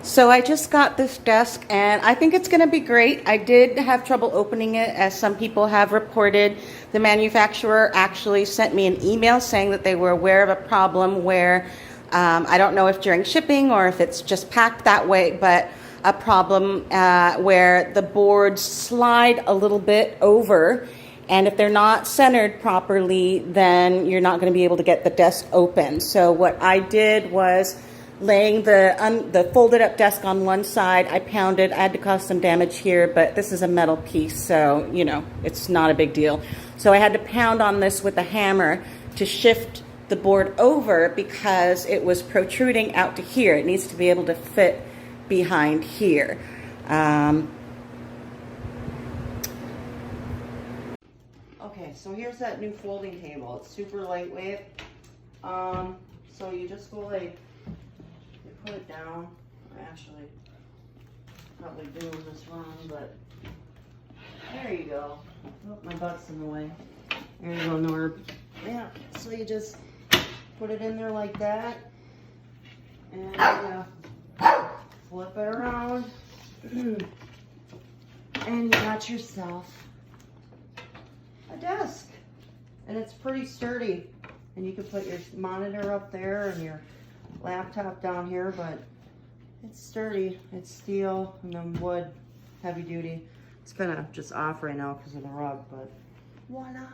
So I just got this desk and I think it's going to be great. I did have trouble opening it, as some people have reported. The manufacturer actually sent me an email saying that they were aware of a problem where, I don't know if during shipping or if it's just packed that way, but a problem where the boards slide a little bit over, and if they're not centered properly, then you're not going to be able to get the desk open. So what I did was, laying the folded up desk on one side, I pounded. I had to cause some damage here, but this is a metal piece, so, you know, it's not a big deal. So I had to pound on this with a hammer to shift the board over because it was protruding out to here. It needs to be able to fit behind here. Okay, so here's that new folding table. It's super lightweight. So you just go like, you put it down. I'm actually probably doing this wrong, but there you go. Oh, my butt's in the way. There you go, Norb. Yeah, so you just put it in there like that, and flip it around, and you got yourself a desk. And it's pretty sturdy, and you can put your monitor up there and your laptop down here, but it's sturdy. It's steel and then wood, heavy duty. It's kind of just off right now because of the rug, but voila.